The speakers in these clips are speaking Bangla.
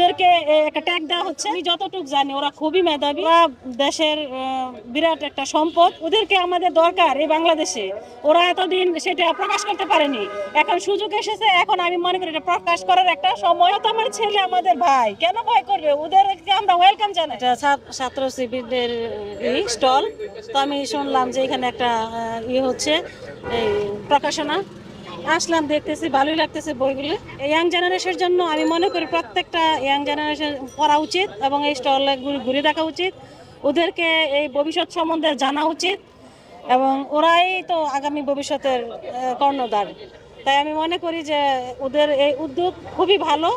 ওদেরকে একটা ট্যাগ দেওয়া হচ্ছে। আমি যতটুকু জানি ওরা খুবই মেধাবী, ওরা দেশের বিরাট একটা সম্পদ। ওদেরকে আমাদের দরকার এই বাংলাদেশে। ওরা এতদিন সেটা প্রকাশ করতে পারেনি, এখন সুযোগ এসেছে। এখন আমি মনে করি এটা প্রকাশ করার একটা সময়। তো আমার ছেলে আমাদের ভাই, কেন ভয় করবে? ওদেরকে আমরা ওয়েলকাম জানাই। ছাত্র শিবিরদের স্টল, তো আমি শুনলাম যে এখানে একটা হচ্ছে এই প্রকাশনা, আসলাম, দেখতেছি, ভালোই লাগতেছে বইগুলো। ইয়াং জেনারেশনের জন্য আমি মনে করি প্রত্যেকটা ইয়াং জেনারেশন পড়া উচিত এবং এই স্টলে ঘুরে দেখা উচিত। ওদেরকে এই ভবিষ্যৎ সম্বন্ধে জানা উচিত এবং ওরাই তো আগামী ভবিষ্যতের কর্ণধার। তাই আমি মনে করি যে ওদের এই উদ্যোগ খুবই ভালো।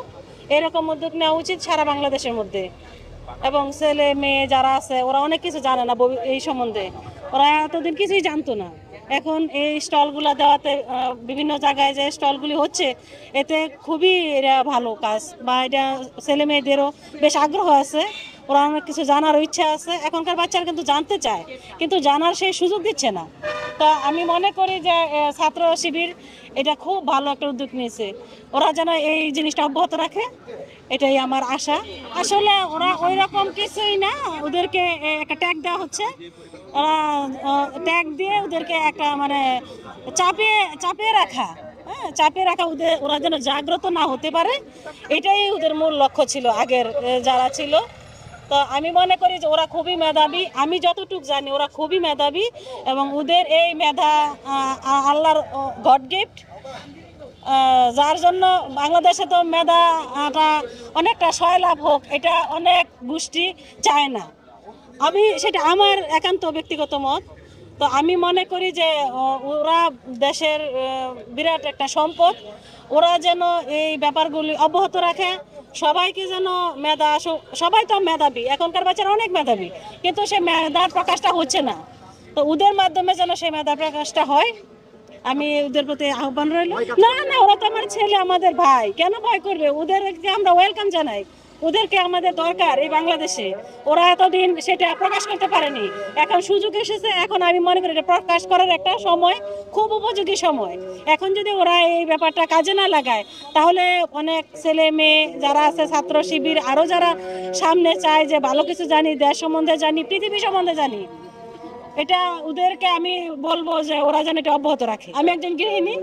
এরকম উদ্যোগ নেওয়া উচিত সারা বাংলাদেশের মধ্যে। এবং ছেলে মেয়ে যারা আছে ওরা অনেক কিছু জানে না এই সম্বন্ধে, ওরা এতদিন কিছুই জানতো না। এখন এই স্টলগুলো দেওয়াতে, বিভিন্ন জায়গায় যে স্টলগুলি হচ্ছে, এতে খুবই এটা ভালো কাজ, বা এটা ছেলে মেয়েদেরও বেশ আগ্রহ আছে, ওরা অনেক কিছু জানারও ইচ্ছা আছে। এখনকার বাচ্চারা কিন্তু জানতে চায়, কিন্তু জানার সেই সুযোগ দিচ্ছে না। তা আমি মনে করি যে ছাত্র শিবির এটা খুব ভালো একটা উদ্যোগ নিয়েছে। ওরা যেন এই জিনিসটা অব্যাহত রাখে, এটাই আমার আশা। আসলে ওরা ওই রকম কিছুই না, ওদেরকে একটা ট্যাগ দেওয়া হচ্ছে। ওরা ট্যাগ দিয়ে ওদেরকে একটা মানে চাপিয়ে রাখা, চাপিয়ে রাখা, ওরা যেন জাগ্রত না হতে পারে, এটাই ওদের মূল লক্ষ্য ছিল আগের যারা ছিল। তো আমি মনে করি যে ওরা খুবই মেধাবী, আমি যতটুকু জানি ওরা খুবই মেধাবী এবং ওদের এই মেধা আল্লাহর গড গিফট, যার জন্য বাংলাদেশে তো মেধাটা অনেকটা সয়লাভ হোক, এটা অনেক গোষ্ঠী চায় না। আমি সেটা আমার একান্ত ব্যক্তিগত মত। তো আমি মনে করি যে ওরা দেশের বিরাট একটা সম্পদ, ওরা যেন এই ব্যাপারগুলি অব্যাহত রাখে। সবাইকে যেন সবাই তো মেধাবী, এখনকার বাচ্চারা অনেক মেধাবী, কিন্তু সে মেধার প্রকাশটা হচ্ছে না। তো ওদের মাধ্যমে যেন সেই মেধা প্রকাশটা হয়, আমি ওদের প্রতি আহ্বান রইল। না না, ওরা তো আমার ছেলে আমাদের ভাই, কেন ভয় করবে? ওদেরকে আমরা ওয়েলকাম জানাই। ওদেরকে আমাদের দরকার এই বাংলাদেশে। ওরা এতদিন সেটা প্রকাশ করতে পারেনি, এখন সুযোগ এসেছে। এখন আমি মনে করি এটা প্রকাশ করার একটা সময়, খুব উপযোগী সময়। এখন যদি ওরা এই ব্যাপারটা কাজে না লাগায়, তাহলে অনেক ছেলে মেয়ে যারা আছে, ছাত্র শিবির, আরো যারা সামনে চায় যে ভালো কিছু জানি, দেশ সম্বন্ধে জানি, পৃথিবী সম্বন্ধে জানি, এটা ওদেরকে আমি বলবো যে ওরা যেন এটা অব্যাহত রাখে। আমি একজন গৃহিণী।